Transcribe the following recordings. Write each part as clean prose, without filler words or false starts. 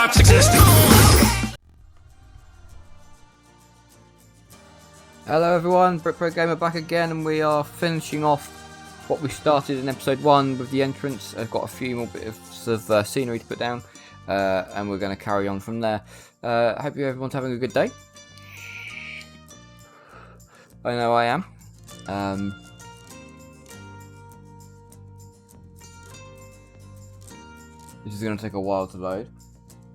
stops existing. Hello everyone, Brickbreak Gamer back again, and we are finishing off what we started in episode 1 with the entrance. I've got a few more bits of scenery to put down, and we're going to carry on from there. I hope everyone's having a good day. I know I am. This is going to take a while to load,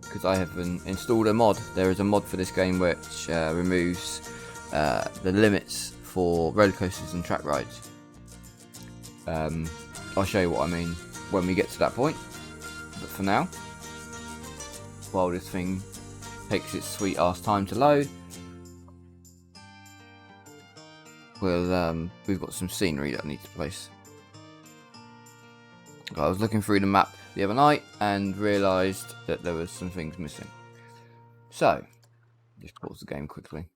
because I have installed a mod. There is a mod for this game which removes the limits for roller coasters and track rides. I'll show you what I mean when we get to that point. But for now, while this thing takes its sweet ass time to load, we've got some scenery that I need to place. I was looking through the map the other night and realised that there was some things missing. So, just pause the game quickly.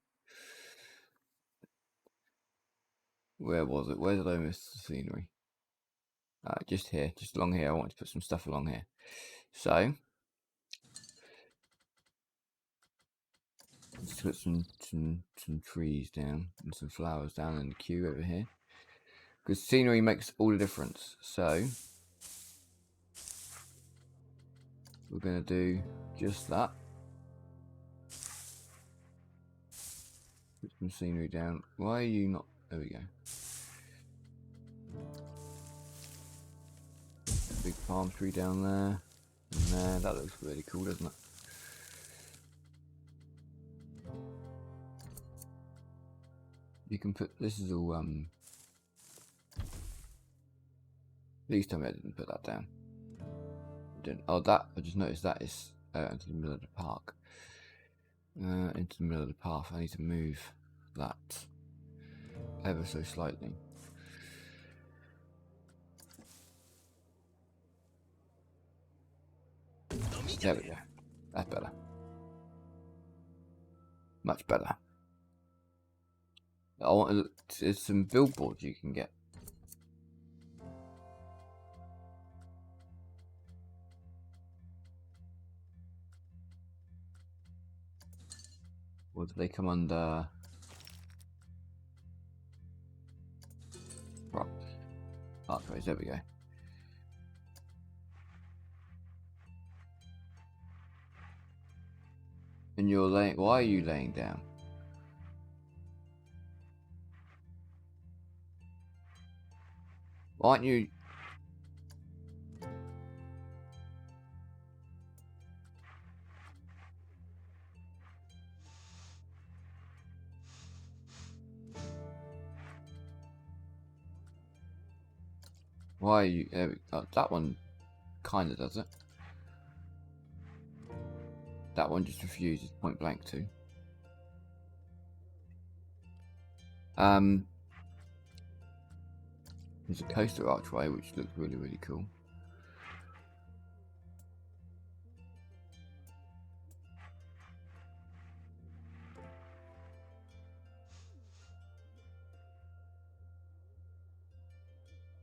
Where was it? Where did I miss the scenery? Just here, just along here. I wanted to put some stuff along here. So, let's put some trees down and some flowers down in the queue over here. Because scenery makes all the difference. So, we're going to do just that. Put some scenery down. Why are you not... There we go. Big palm tree down there. And there. That looks really cool, doesn't it? You can put... This is all... Please tell me I didn't put that down. Oh, that, I just noticed that is into the middle of the park. Into the middle of the path. I need to move that ever so slightly. There we go. That's better. Much better. I want to look. There's some billboards you can get. Or do they come under? Right. Archways, there we go. And you're laying. Why are you laying down? Why aren't you? Why are you? There we, that one kind of does it. That one just refuses point blank to. There's a coaster archway which looks really, really cool.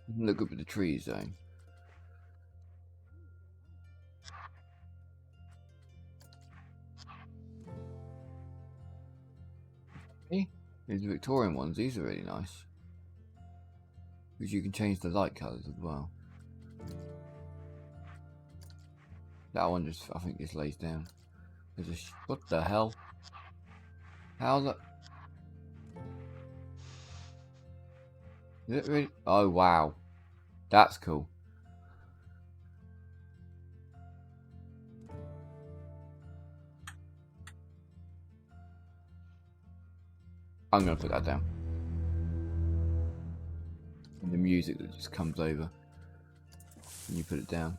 Doesn't look good with the trees though. These are Victorian ones, these are really nice. Because you can change the light colours as well. That one just, I think, just lays down. There's a what the hell? How the... Is it really? Oh wow. That's cool. I'm going to put that down. And the music that just comes over when you put it down.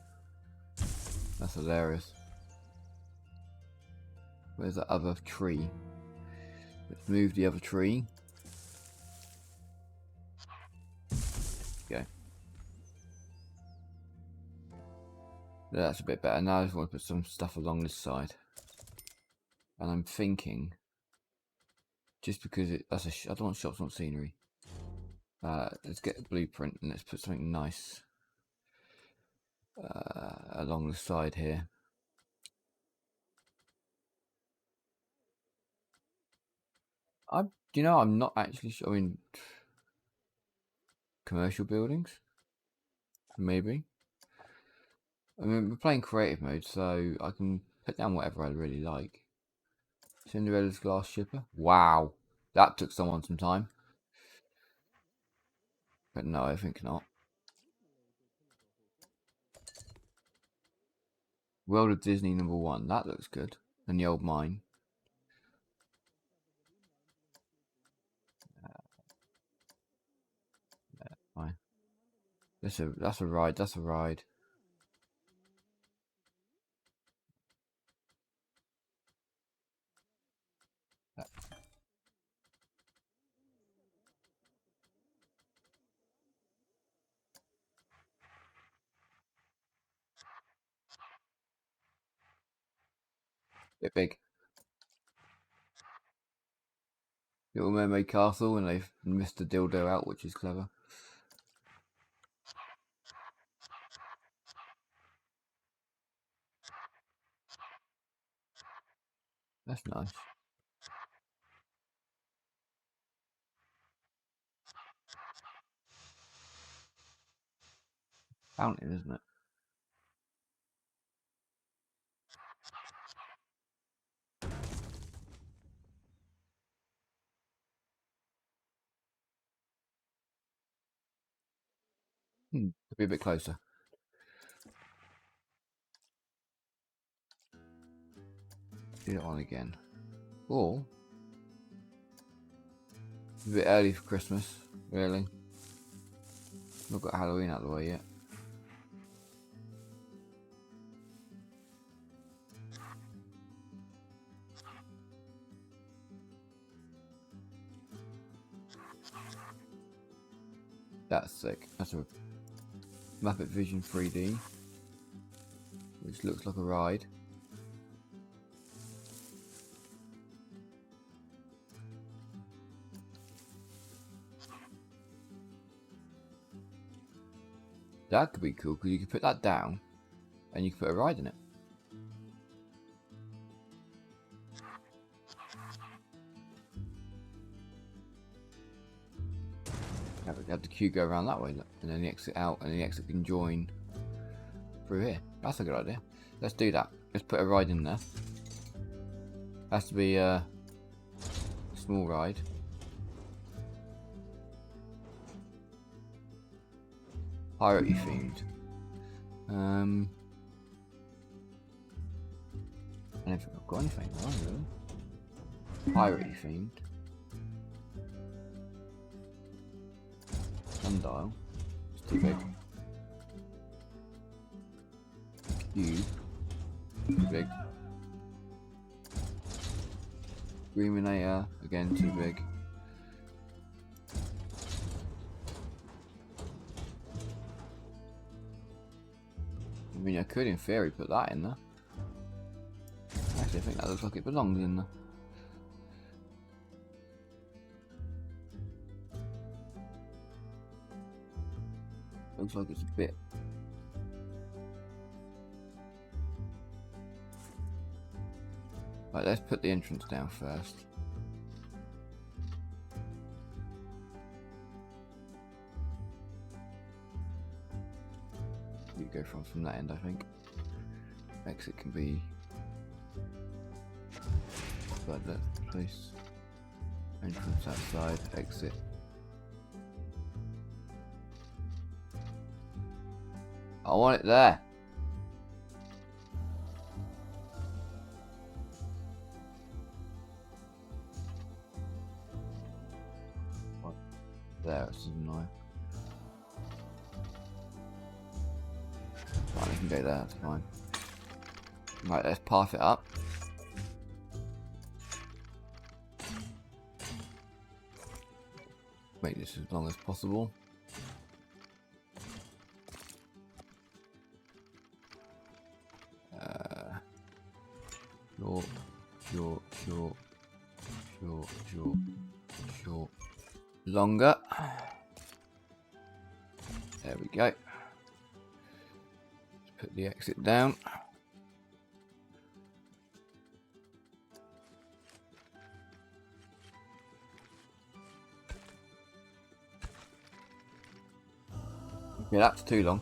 That's hilarious. Where's that other tree? Let's move the other tree. Go. That's a bit better. Now I just want to put some stuff along this side. And I'm thinking... Just because that's I don't want shops, want scenery. Let's get a blueprint and let's put something nice along the side here. you know, I'm not actually sure. I mean, commercial buildings, maybe. I mean, we're playing creative mode, so I can put down whatever I really like. Cinderella's glass shipper. Wow, that took someone some time. But no, I think not. World of Disney #1. That looks good. And the old mine. Fine. That's a ride. That's a ride. Bit big. Little Mermaid Castle, and they've missed the dildo out, which is clever. That's nice. Fountain, isn't it? Could be a bit closer. Do that one again. Or it's a bit early for Christmas, really. Not got Halloween out of the way yet. That's sick. That's a Muppet Vision 3D, which looks like a ride. That could be cool because you could put that down and you could put a ride in it. Have the queue go around that way, and then the exit out, and the exit can join through here. That's a good idea. Let's do that. Let's put a ride in there. Has to be a small ride. Piratey themed. I don't think I've got anything, have I, really? Piratey themed. Sundial. It's too big. Cube. Too big. Screaminator. Again, too big. I mean, I could, in theory, put that in there. Actually, I think that looks like it belongs in there. Looks like it's a bit. Right, let's put the entrance down first. You go from that end, I think. Exit can be like that. Place entrance outside. Exit. I want it there. What? There, it's annoying. Right, we can go there, that's fine. Right, let's path it up. Make this as long as possible. Short. Longer. There we go. Let's put the exit down. Yeah, that's too long.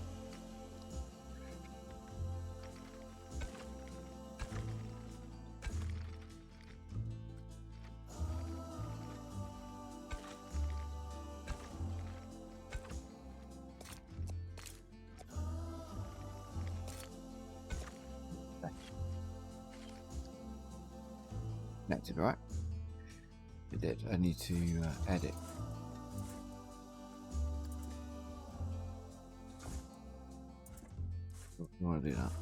Connected, right? It did. I need to edit. I want to do that.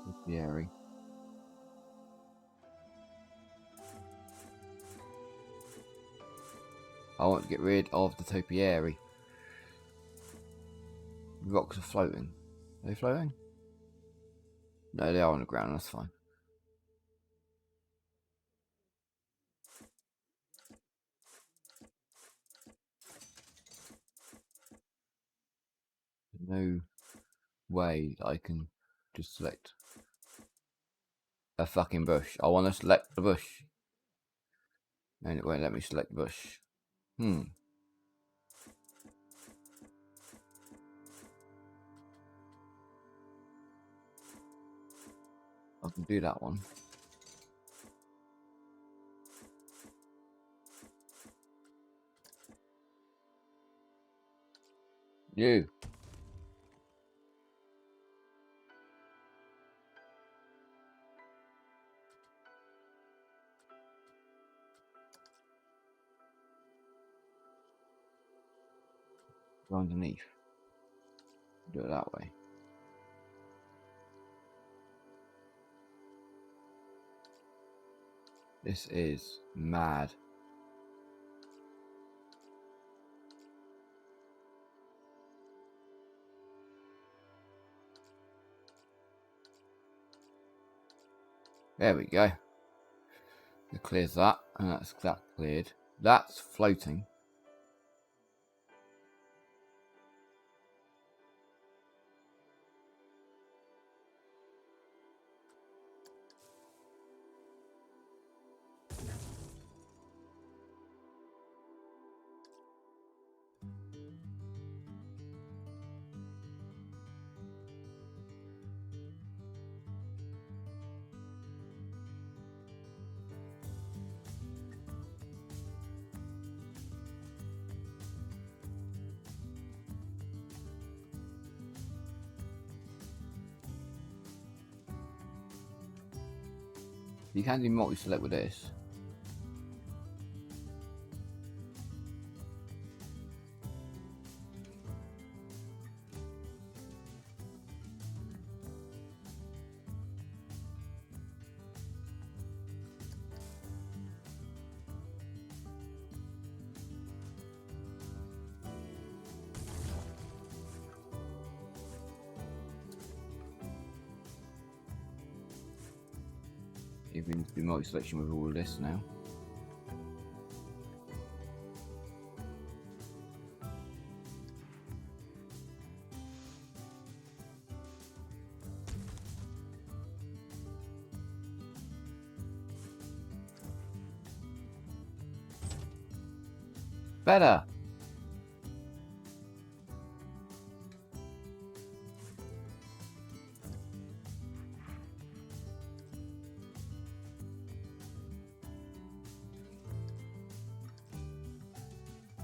Topiary. I want to get rid of the topiary. Rocks are floating. Are they floating? No, they are on the ground. That's fine. There's no way that I can just select a fucking bush. I want to select the bush. And it won't let me select the bush. I can do that one. You. Go underneath. Do it that way. This is mad. There we go. It clears that, and that's that cleared. That's floating. You can do multi-select with this. You can do multi-selection with all of this now. Better.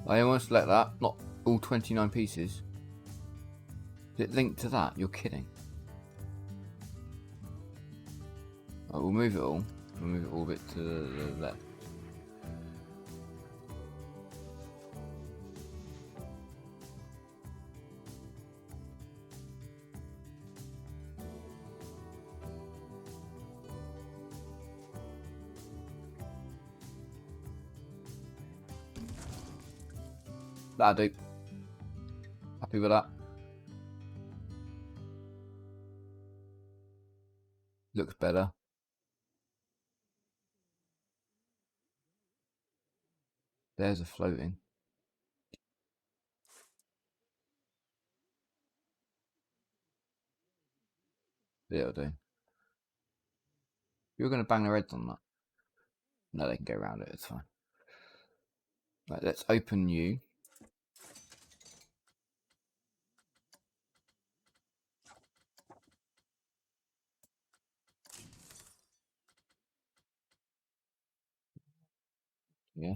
I almost select that, not all 29 pieces. Is it linked to that? You're kidding. Right, we'll move it all. We'll move it all a bit to the left. That'll do. Happy with that. Looks better. There's a floating. It'll do. You're going to bang their heads on that. No, they can go around it. It's fine. Right, let's open you. Yeah.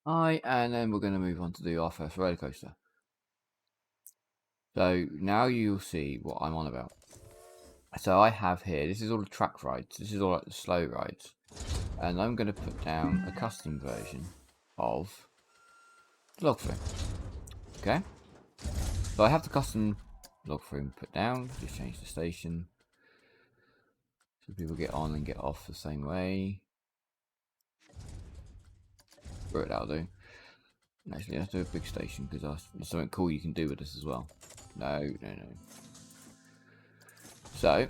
And then we're going to move on to do our first roller coaster. So now you'll see what I'm on about. So I have here, this is all the track rides. This is all like the slow rides. And I'm going to put down a custom version of the log flume. Okay. So I have the custom log flume put down. Just change the station. So people get on and get off the same way. Right, that'll do. Actually, let's do a big station because there's something cool you can do with this as well. No. So,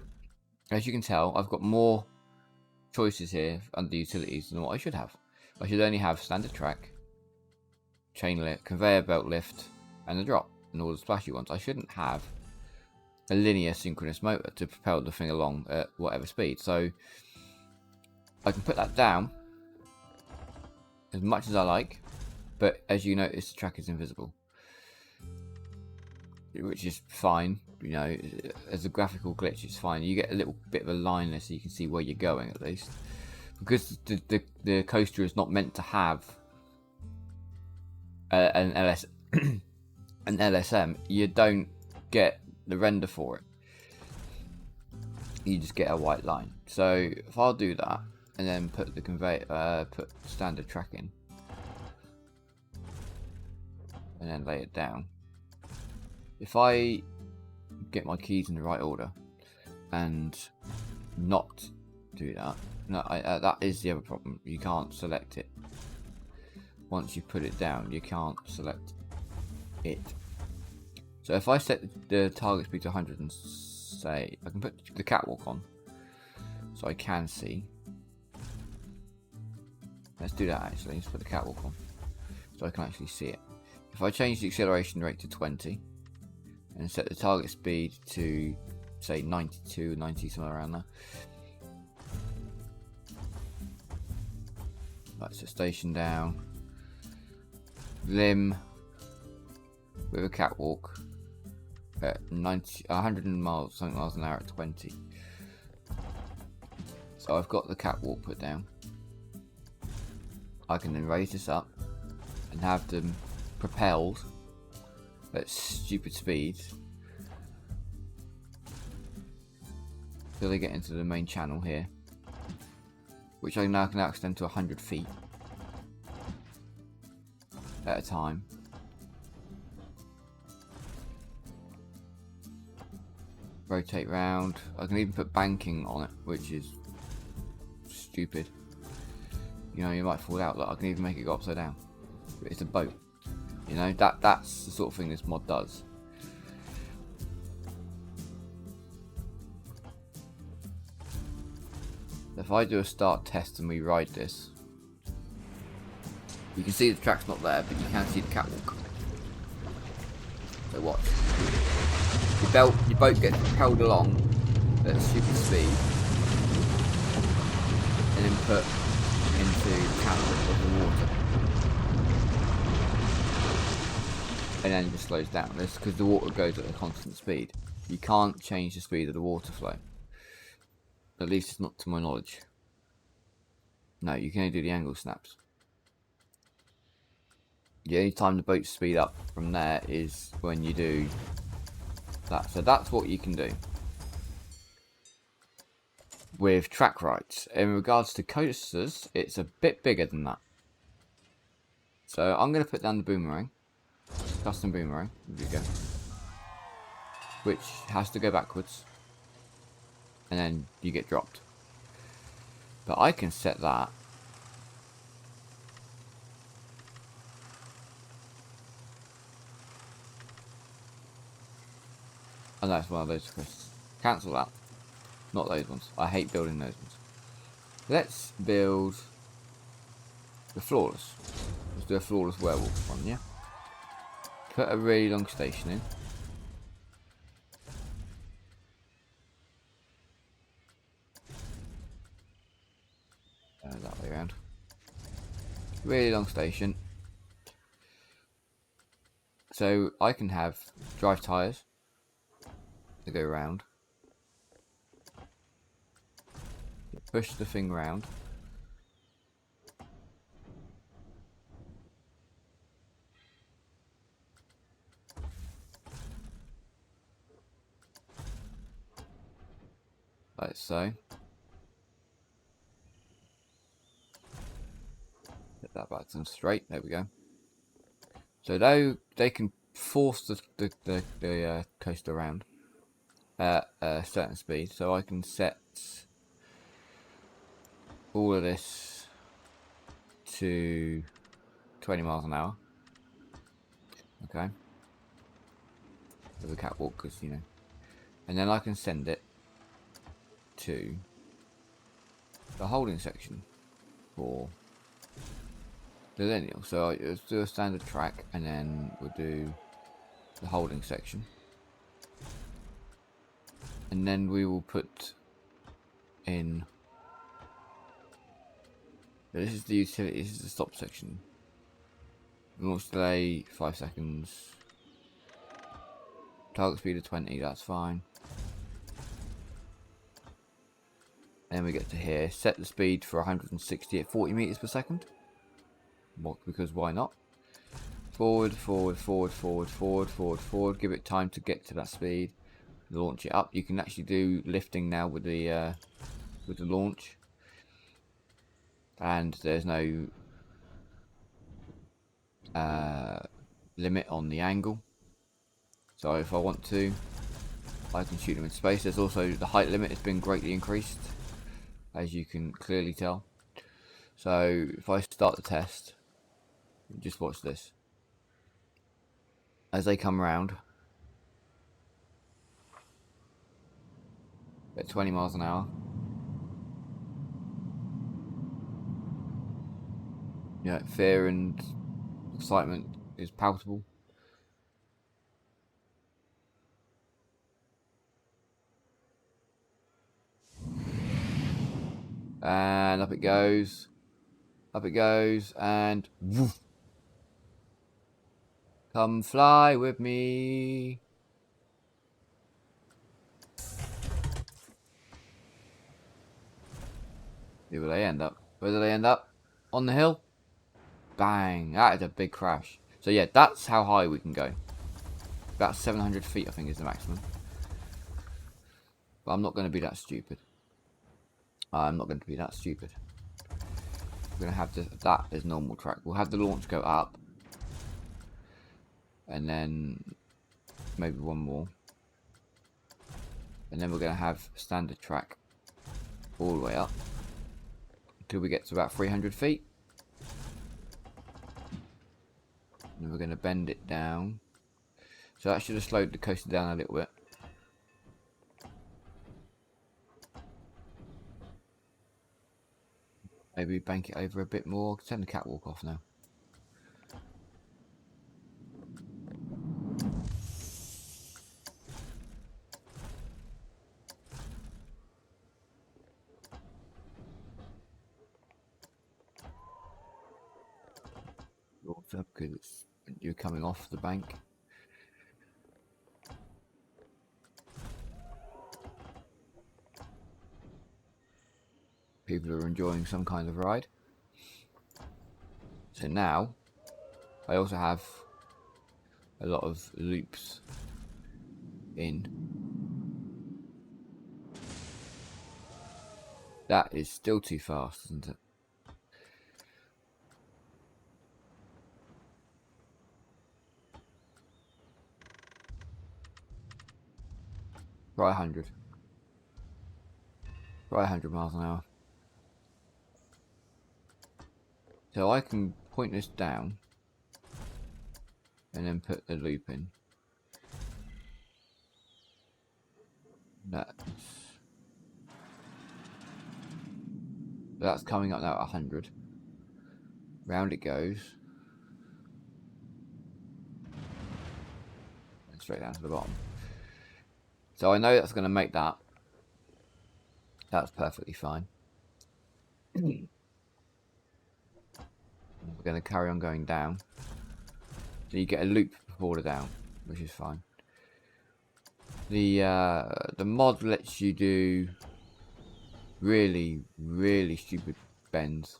as you can tell, I've got more choices here under utilities than what I should have. I should only have standard track, chain lift, conveyor belt lift, and the drop, and all the splashy ones. I shouldn't have a linear synchronous motor to propel the thing along at whatever speed. So, I can put that down as much as I like. But as you notice, the track is invisible, which is fine. You know, as a graphical glitch, it's fine. You get a little bit of a line there, so you can see where you're going at least. Because the coaster is not meant to have an LSM, you don't get the render for it. You just get a white line. So if I'll do that and then put the conveyor, put standard track in. And then lay it down. If I get my keys in the right order and not do that, no, that is the other problem. You can't select it. Once you put it down, you can't select it. So if I set the target speed to 100 and say, I can put the catwalk on so I can see. Let's do that actually. Let's put the catwalk on so I can actually see it. If I change the acceleration rate to 20 and set the target speed to say 92, 90, somewhere around there. Right, so station down. Limb with a catwalk at 100 miles an hour at 20. So I've got the catwalk put down. I can then raise this up and have them propelled at stupid speeds till they get into the main channel here, which I now can extend to 100 feet at a time. Rotate round. I can even put banking on it, which is stupid. You know, you might fall out. Look, I can even make it go upside down. But it's a boat. You know, that's the sort of thing this mod does. If I do a start test and we ride this, you can see the track's not there, but you can see the catwalk. So watch. Your boat gets propelled along at stupid speed and then put into the channel of the water. And then it just slows down. This because the water goes at a constant speed. You can't change the speed of the water flow. At least it's not to my knowledge. No, you can only do the angle snaps. The only time the boats speed up from there is when you do that. So that's what you can do with track rides. In regards to coasters, it's a bit bigger than that. So I'm going to put down the boomerang. Custom boomerang, there we go. Which has to go backwards. And then you get dropped. But I can set that. Oh, that's one of those quests. Cancel that. Not those ones. I hate building those ones. Let's build the flawless. Let's do a flawless werewolf one, yeah? put a really long station in. That way around. Really long station. So I can have drive tyres to go round. Push the thing round. Like so. Get that back to them straight. There we go. So though they can force the coaster around at a certain speed, so I can set all of this to 20 miles an hour. Okay. With a catwalk, because, you know. And then I can send it to the holding section for the lineal. So let's do a standard track, and then we'll do the holding section. And then we will put in... This is the utility, this is the stop section. Launch delay, 5 seconds. Target speed of 20, that's fine. And then we get to here, set the speed for 160 at 40 meters per second. Because why not? Forward, forward, forward, forward, forward, forward, forward. Give it time to get to that speed. Launch it up. You can actually do lifting now with the launch. And there's no limit on the angle. So if I want to, I can shoot them in space. There's also the height limit has been greatly increased, as you can clearly tell. So if I start the test, just watch this. As they come around at 20 miles an hour. Yeah, fear and excitement is palpable. And up it goes. Up it goes, and woof. Come fly with me. Where will they end up? Where do they end up? On the hill? Bang. That is a big crash. So yeah, that's how high we can go. About 700 feet, I think, is the maximum. But I'm not going to be that stupid. I'm not going to be that stupid. We're going to have that as normal track. We'll have the launch go up. And then maybe one more. And then we're going to have standard track all the way up. Until we get to about 300 feet. And we're going to bend it down. So that should have slowed the coaster down a little bit. Maybe bank it over a bit more. Turn the catwalk off now. Launch up because you're coming off the bank. People are enjoying some kind of ride. So now, I also have a lot of loops in. That is still too fast, isn't it? Try 100. Try 100 miles an hour. So I can point this down and then put the loop in. That's coming up now at 100. Round it goes. straight down to the bottom. So I know that's going to make that. That's perfectly fine. We're going to carry on going down. So you get a loop before the down, which is fine. The mod lets you do really, really stupid bends.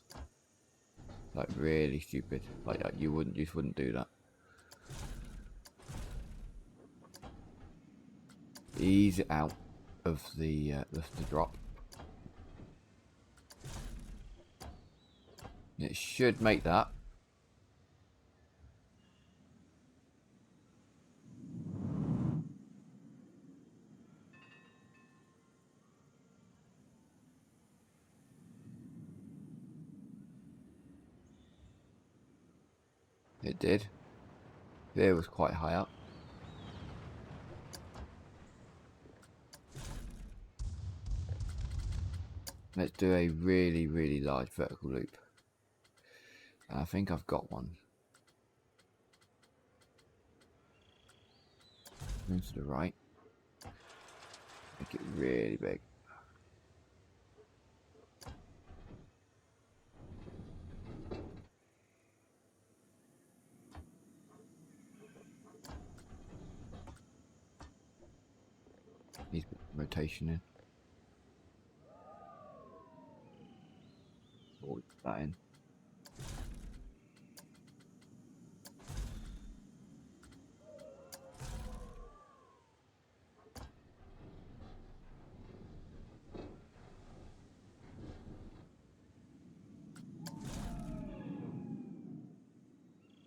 Like really stupid. Like you just wouldn't do that. Ease it out of the drop. It should make that. It did. There was quite high up. Let's do a really, really large vertical loop. And I think I've got one. Move to the right. Make it really big. Needs a bit of rotation in. Or that in.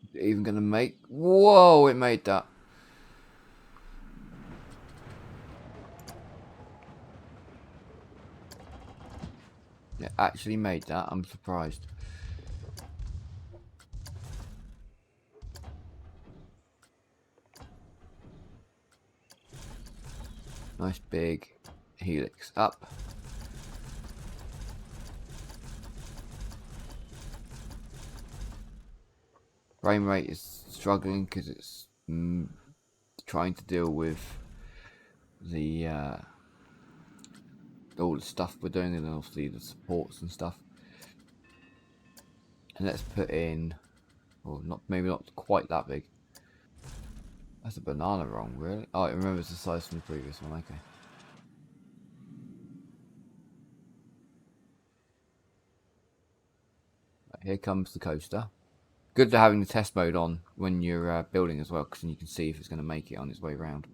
Is it even gonna make? Whoa! It made that. It actually made that. I'm surprised. Nice big helix up. Frame rate is struggling because it's trying to deal with the all the stuff we're doing, and then obviously the supports and stuff. And let's put in, well, maybe not quite that big. That's a banana wrong, really. Oh, it remembers the size from the previous one. Okay. Right, here comes the coaster. Good to having the test mode on when you're building as well, because then you can see if it's going to make it on its way around.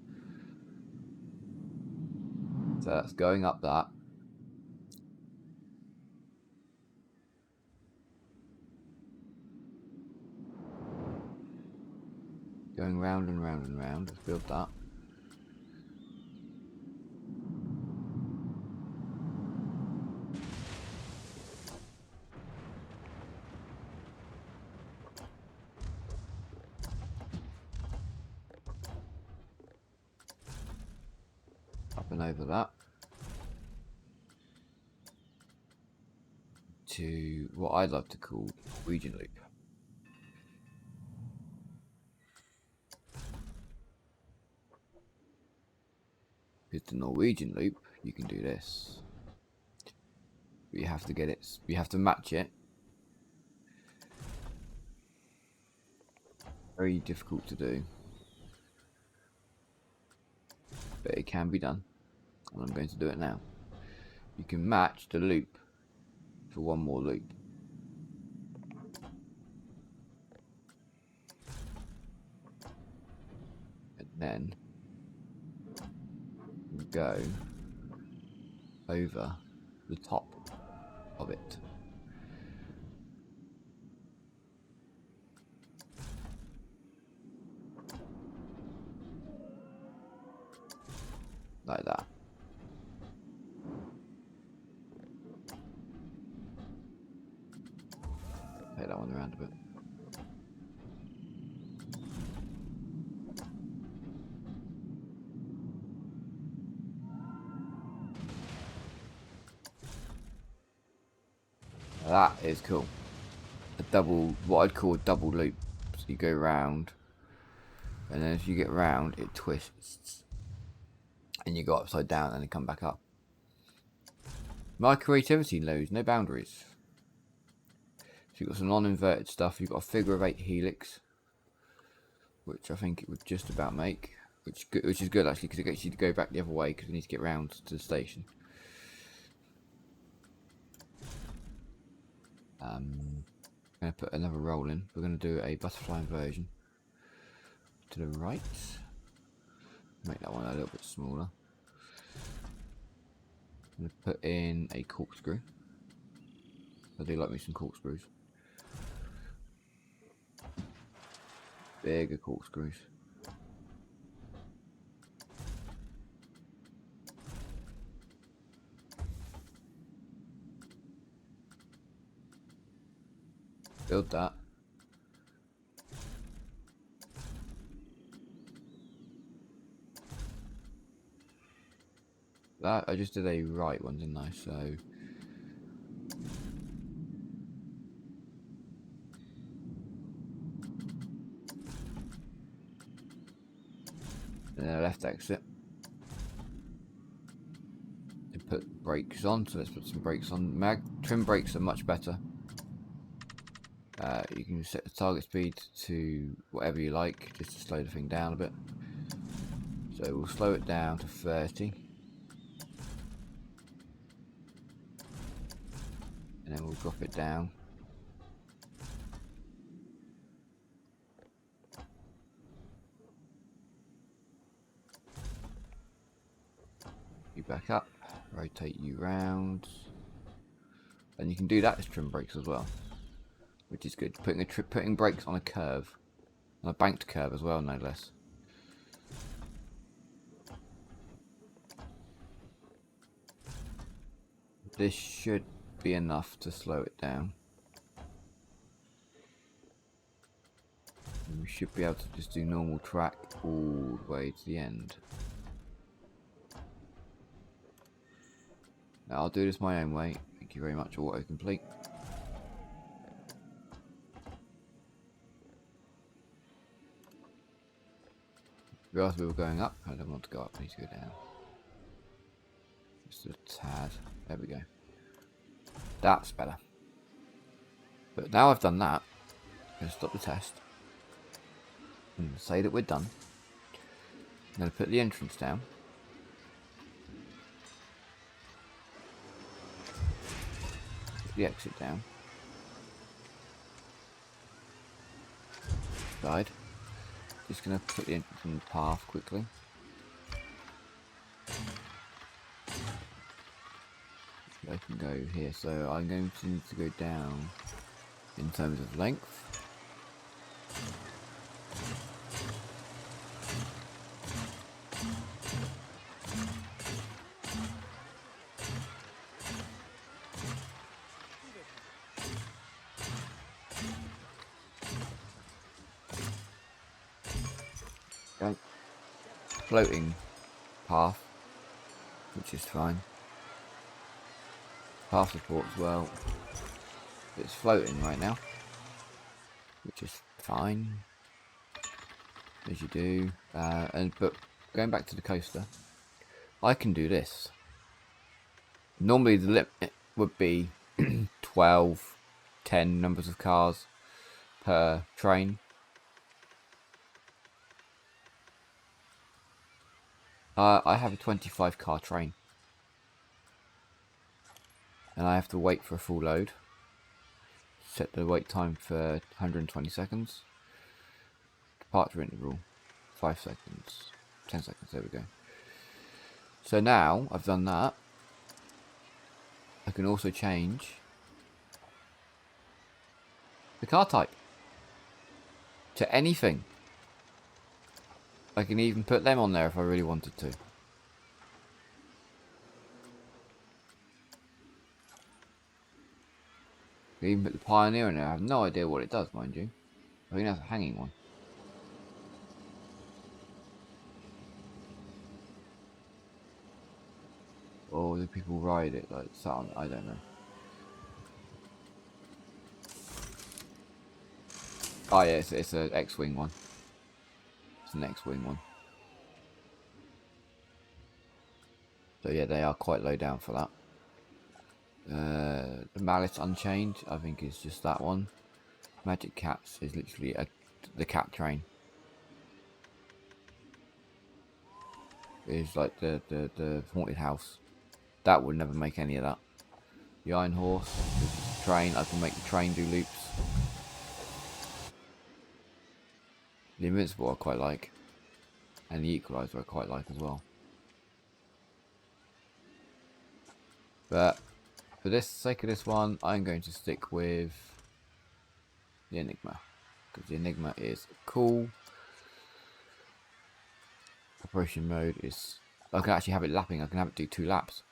So that's going up that. Going round and round and round. Let's build that. Up and over that. To what I'd like to call Norwegian loop. With the Norwegian loop, you can do this. But you have to get it, you have to match it. Very difficult to do. But it can be done. And I'm going to do it now. You can match the loop for one more loop. And then go over the top of it. Like that. Take that one around a bit. That is cool. A double, what I'd call a double loop. So you go round, And then if you get round, it twists. And you go upside down and then come back up. My creativity knows no boundaries. So you've got some non-inverted stuff. You've got a figure of 8 helix, which I think it would just about make. Which is good actually, because it gets you to go back the other way, because we need to get round to the station. I'm going to put another roll in. We're going to do a butterfly inversion to the right. Make that one a little bit smaller. I'm going to put in a corkscrew. I do like me some corkscrews. Bigger corkscrews. Build that. That I just did a right one, didn't I? So and then a left exit. And put brakes on. So let's put some brakes on. Trim brakes are much better. You can set the target speed to whatever you like, just to slow the thing down a bit. So we'll slow it down to 30. And then we'll drop it down. You back up, rotate you round. And you can do that as trim brakes as well, which is good. Putting brakes on a curve, on a banked curve as well, no less. This should be enough to slow it down. And we should be able to just do normal track all the way to the end. Now I'll do this my own way. Thank you very much, autocomplete. Realised we were going up. I don't want to go up, I need to go down. Just a tad. There we go. That's better. But now I've done that, I'm going to stop the test and say that we're done. I'm going to put the entrance down. Put the exit down. Side. Just going to put the entrance in the path quickly. I can go here, so I'm going to need to go down in terms of length. Okay. Floating path, which is fine. Path support as well. It's floating right now, which is fine, as you do. But going back to the coaster, I can do this. Normally the limit would be 12, 10 numbers of cars per train. I have a 25 car train. And I have to wait for a full load. Set the wait time for 120 seconds. Departure interval, 5 seconds, 10 seconds, there we go. So now I've done that, I can also change the car type to anything. I can even put them on there if I really wanted to. Even put the Pioneer in there. I have no idea what it does, mind you. I think that's a hanging one. Or do people ride it like something? I don't know. Oh yeah, it's an X-Wing one. the next wing one. So yeah, they are quite low down for that. The Malice Unchained, I think, is just that one. Magic Cats is literally the cat train. It's like the haunted house. That would never make any of that. The Iron Horse, which is a train. I can make the train do loops. The Invincible I quite like. And the Equalizer I quite like as well. But for the sake of this one, I'm going to stick with the Enigma. Because the Enigma is cool. Operation mode is... I can actually have it lapping. I can have it do 2 laps.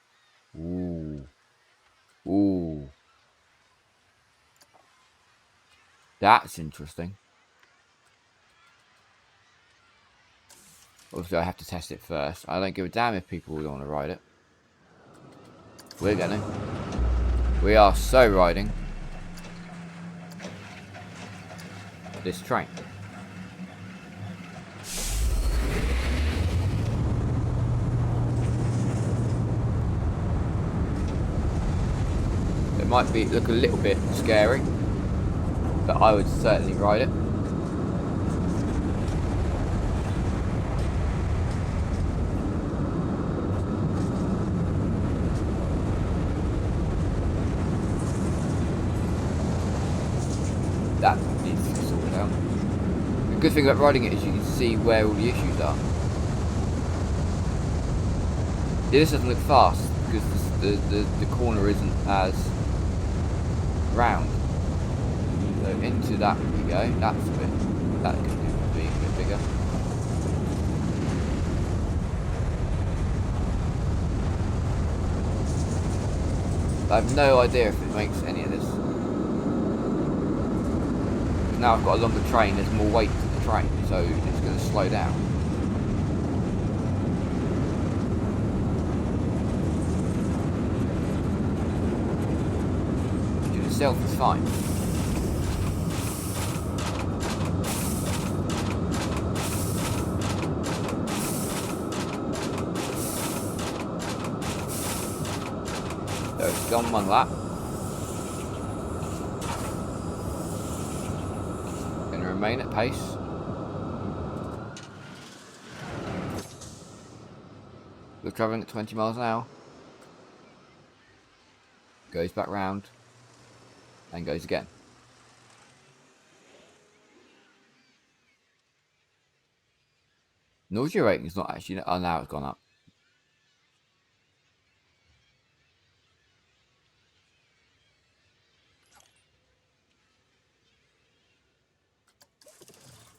Ooh. Ooh. That's interesting. Obviously, I have to test it first. I don't give a damn if people don't want to ride it. We're going. We are so riding this train. It might look a little bit scary, but I would certainly ride it. That needs to be sorted out. The good thing about riding it is you can see where all the issues are. This doesn't look fast because the corner isn't as round. So into that we go. That's a bit. That could do being a bit bigger. I have no idea if it makes any of this. Now I've got a longer train, there's more weight to the train, so it's going to slow down. Which in itself is fine. So it's gone 1 lap. Remain at pace. We're travelling at 20 miles an hour. Goes back round. And goes again. Nausea rating is not actually... Oh, now it's gone up.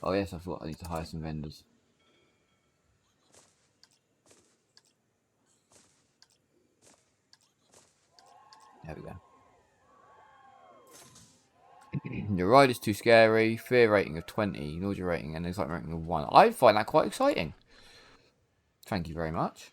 Oh yes, I thought I need to hire some vendors. There we go. Your ride is too scary. Fear rating of 20. Nausea rating and excitement rating of 1. I find that quite exciting. Thank you very much.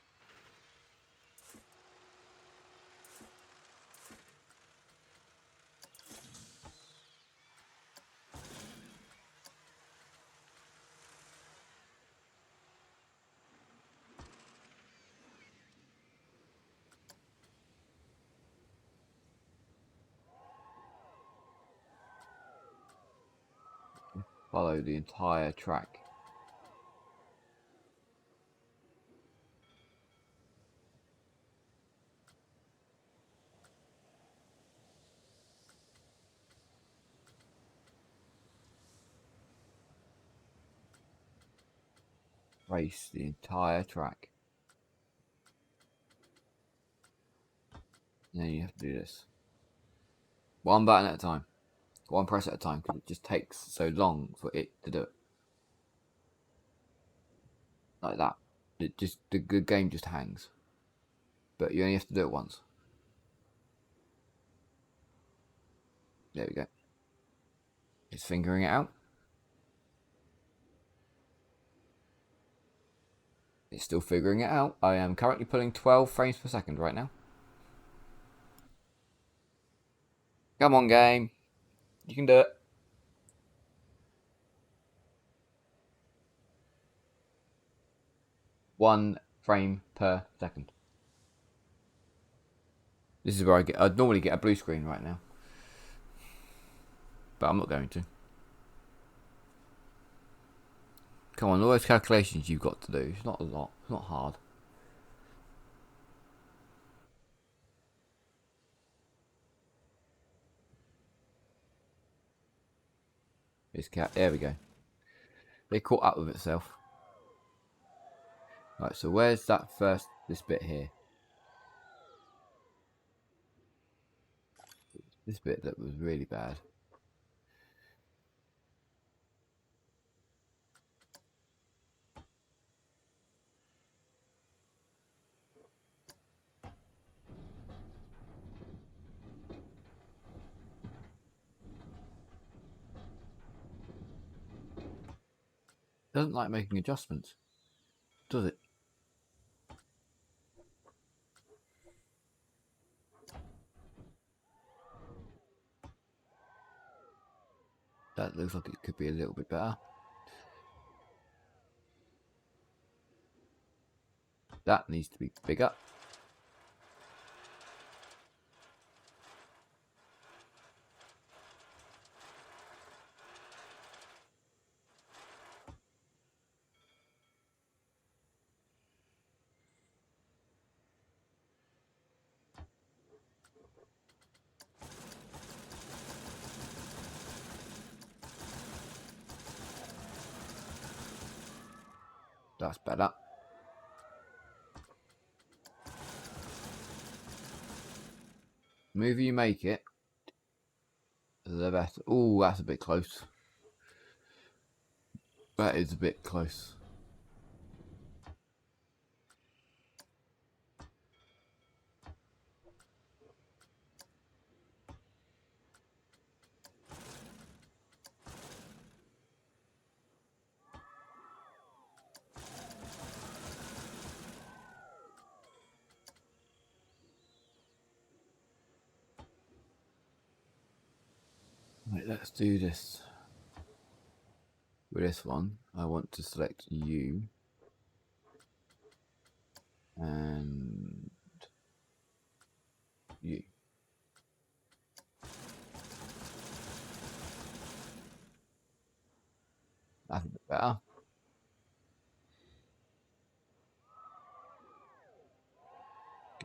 Follow the entire track. Race the entire track. And then you have to do this. 1 button at a time. 1 press at a time, because it just takes so long for it to do it. Like that. The game just hangs. But you only have to do it once. There we go. It's fingering it out. It's still figuring it out. I am currently pulling 12 frames per second right now. Come on, game. You can do it. 1 frame per second. This is where I'd normally get a blue screen right now, but I'm not going to. Come on, all those calculations you've got to do. It's not a lot. It's not hard. There we go. They caught up with itself. Right, so where's this bit here? This bit that was really bad. Doesn't like making adjustments, does it? That looks like it could be a little bit better. That needs to be bigger. That's better. The mover you make it, the better. Oh, that's a bit close. That is a bit close. Right, let's do this. With this one, I want to select you and you. That's a bit better.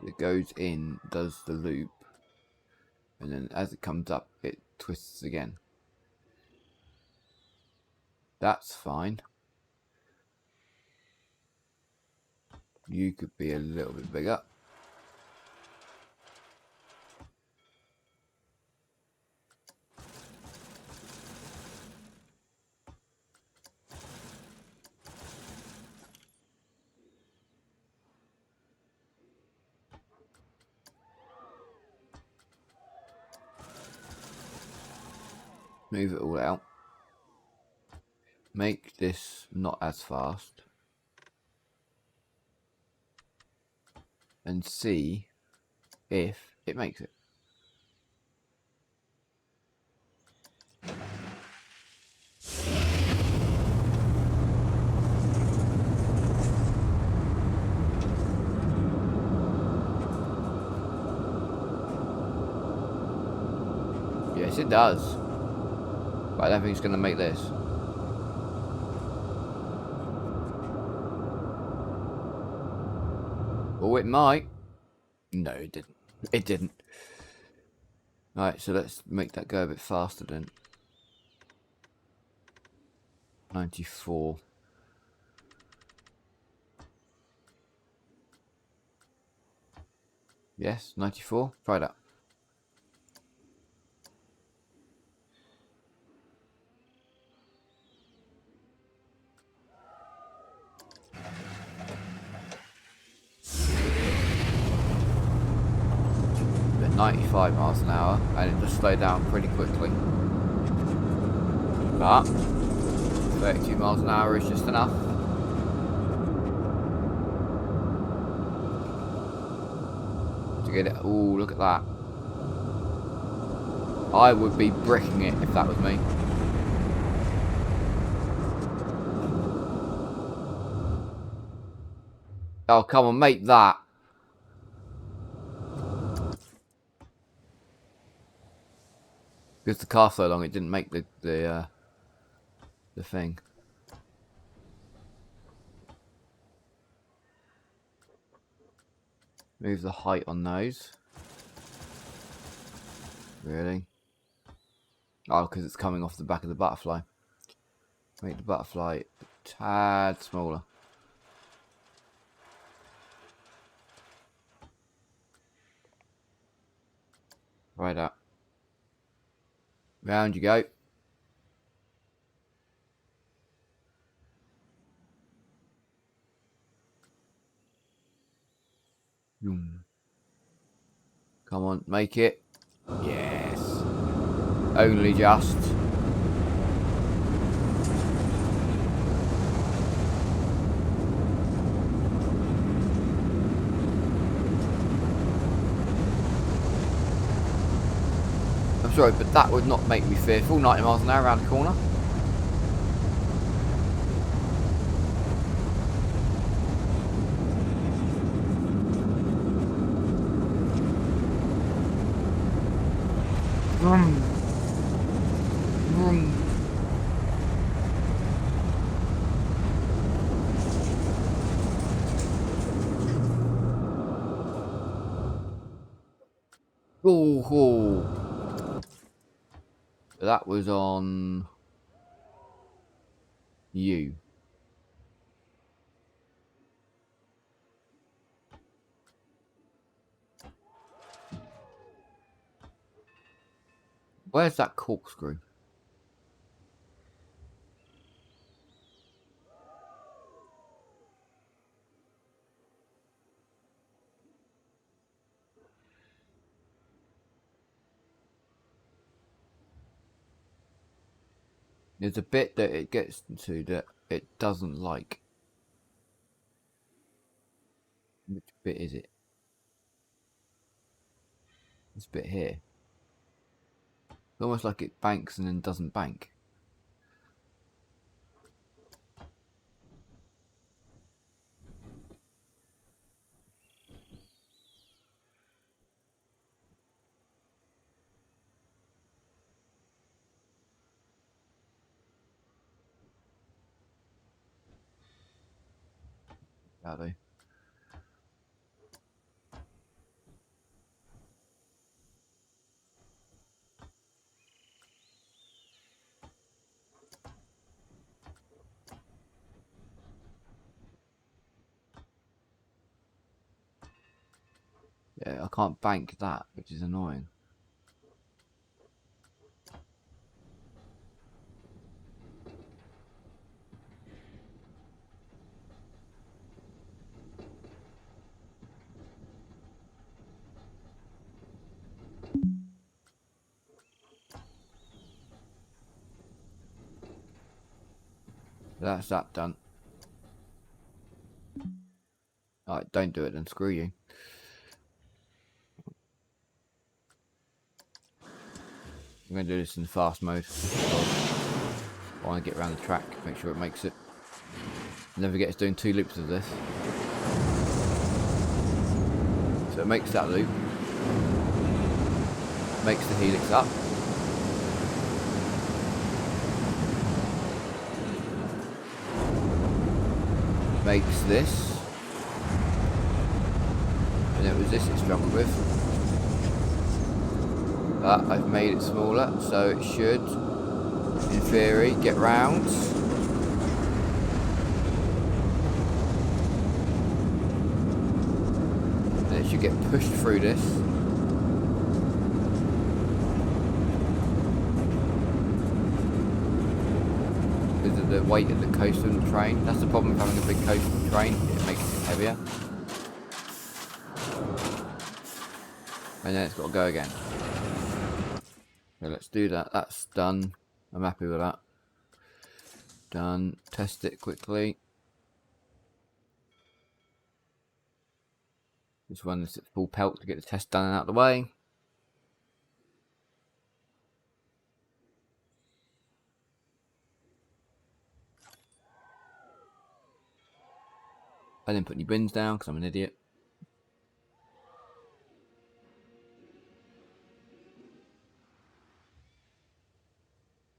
It goes in, does the loop, and then as it comes up, it twists again. That's fine. You could be a little bit bigger. Move it all out. Make this not as fast. And see if it makes it. Yes, it does. But I don't think it's going to make this. Oh, it might. No, it didn't. It didn't. Right, so let's make that go a bit faster then. 94. Yes, 94. Try that. At 95 miles an hour, and it just slowed down pretty quickly. But 32 miles an hour is just enough. To get it. Ooh, look at that. I would be bricking it if that was me. Oh, come on, make that. Because the car's so long, it didn't make the thing. Move the height on those. Really? Oh, because it's coming off the back of the butterfly. Make the butterfly a tad smaller. Right up. Round you go. Come on, make it. Yes. Only just. I'm sorry, but that would not make me fearful. 90 miles an hour around the corner. Vroom. Vroom. Oh. That was on you. Where's that corkscrew? There's a bit that it gets to that it doesn't like. Which bit is it? This bit here. It's almost like it banks and then doesn't bank. Exactly. Yeah, I can't bank that, which is annoying. That's that done. Alright, don't do it then, screw you. I'm going to do this in fast mode. I want to get around the track, make sure it makes it. Never forget it's doing 2 loops of this. So it makes that loop. Makes the helix up. Makes this. And it was this it struggled with. But I've made it smaller, so it should, in theory, get round. And it should get pushed through this. Because of the weight of the coaster and the train. That's the problem with having a big coaster and train, it makes it heavier. And then it's got to go again. So let's do that. That's done. I'm happy with that. Done. Test it quickly. Just run this at full pelt to get the test done and out of the way. I didn't put any bins down because I'm an idiot.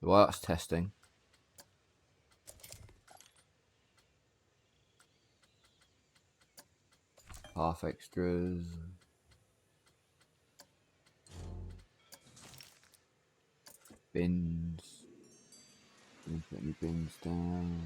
Well, that's testing. Half extras. Bins. Didn't put any bins down.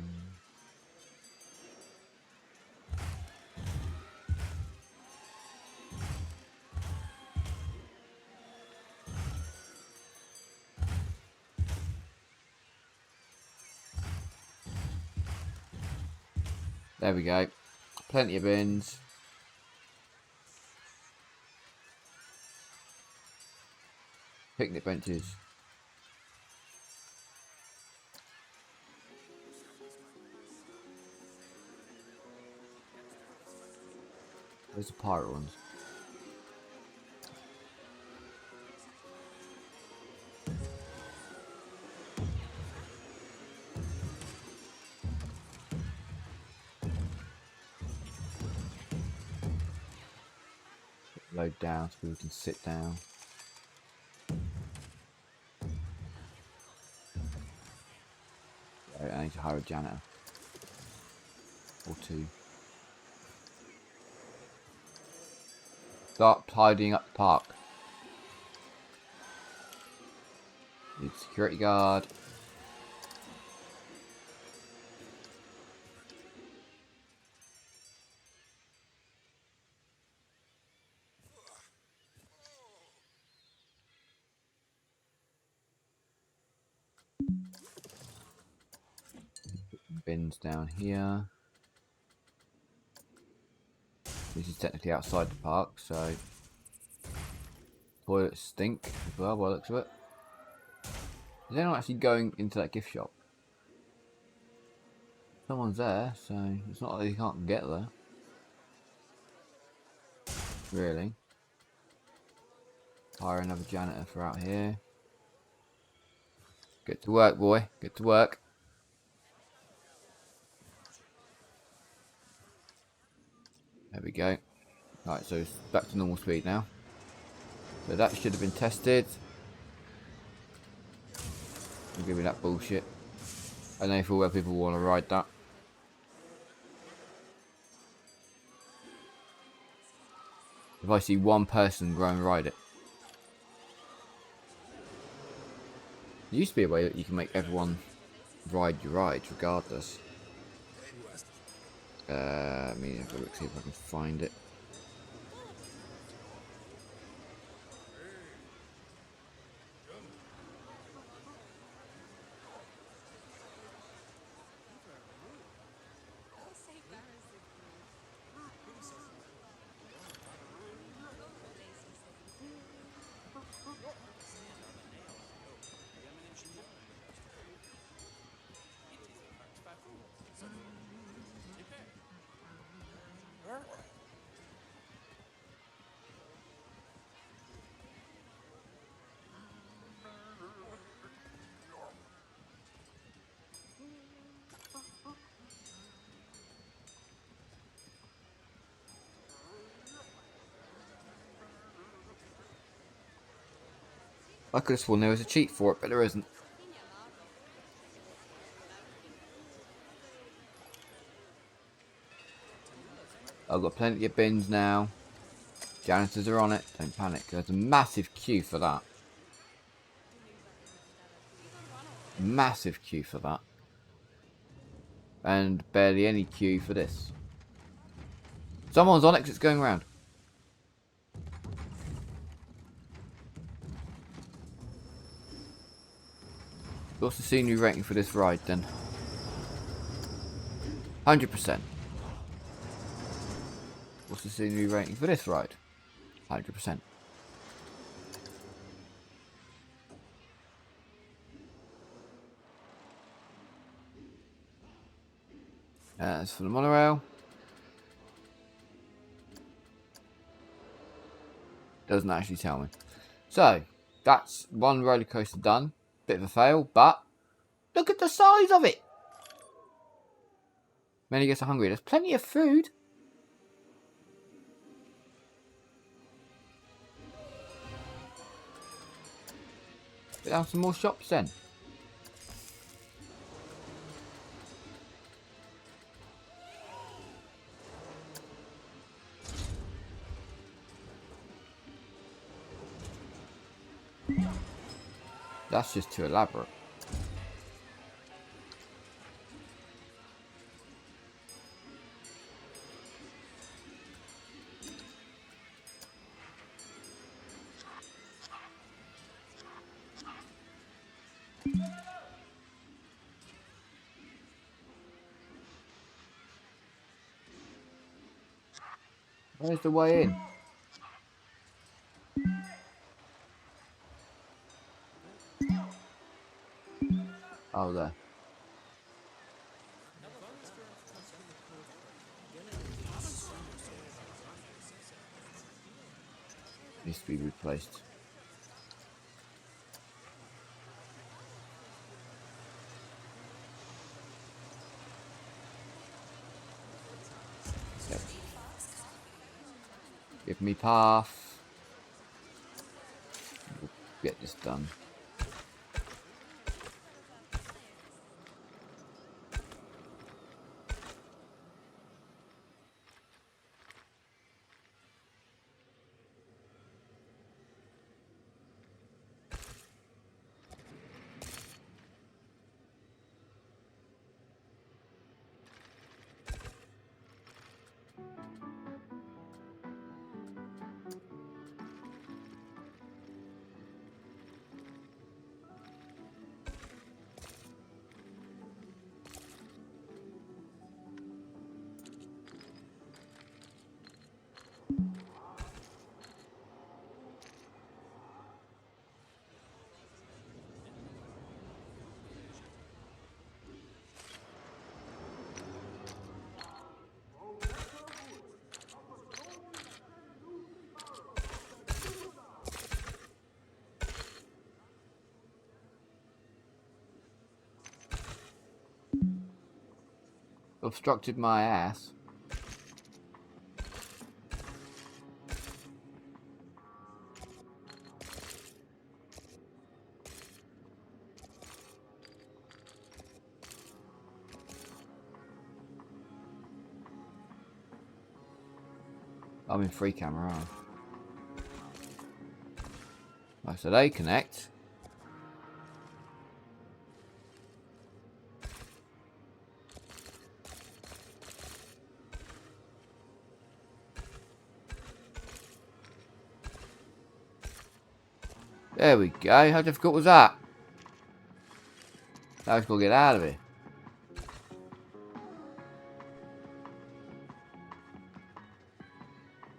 There we go. Plenty of bins. Picnic benches. Where's the pirate ones? Load down so people can sit down. Right, I need to hire a janitor. Or two. Start tidying up the park. Need security guard. Bins down here. This is technically outside the park, so toilets stink as well by the looks of it. Is anyone actually going into that gift shop? Someone's there, so it's not like you can't get there. Really. Hire another janitor for out here. Get to work, boy. Get to work. There we go. Right, so it's back to normal speed now. So that should have been tested. Don't give me that bullshit. I don't know for where people want to ride that. If I see one person go and ride it. There used to be a way that you can make everyone ride your rides regardless. Let me have a look, see if I can find it. I could have sworn there was a cheat for it, but there isn't. I've got plenty of bins now. Janitors are on it. Don't panic. There's a massive queue for that. Massive queue for that. And barely any queue for this. Someone's on it because it's going around. What's the scenery rating for this ride then? 100%. What's the scenery rating for this ride? 100%. As for the monorail, doesn't actually tell me. So, that's one roller coaster done. Bit of a fail, but look at the size of it. Many gets hungry. There's plenty of food. Get down some more shops then. That's just too elaborate. Where's the way in? Oh, there. Needs to be replaced. Yep. Give me path. We'll get this done. Obstructed my ass. I'm in free camera, aren't I? Right, so they connect. There we go. How difficult was that? Now I've got to get out of here.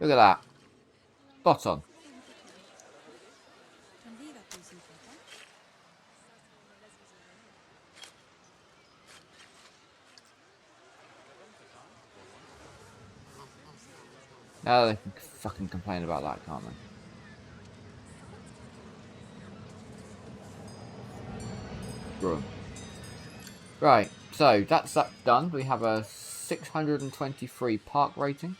Look at that. Spot on. Now they can fucking complain about that, can't they? Right, so that's that done. We have a 623 park rating.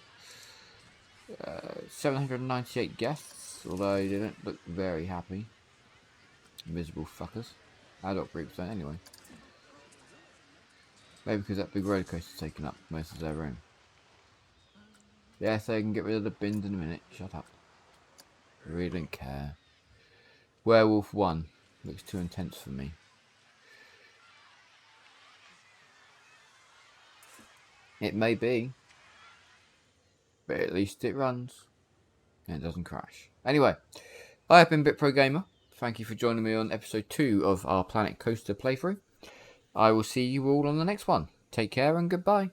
798 guests, although they didn't look very happy. Miserable fuckers. Adult groups don't anyway. Maybe because that big roller coaster's taken up most of their room. Yes, they can get rid of the bins in a minute. Shut up. I really don't care. Werewolf 1. Looks too intense for me. It may be. But at least it runs. And it doesn't crash. Anyway, I have been BitPro Gamer. Thank you for joining me on episode 2 of our Planet Coaster playthrough. I will see you all on the next one. Take care and goodbye.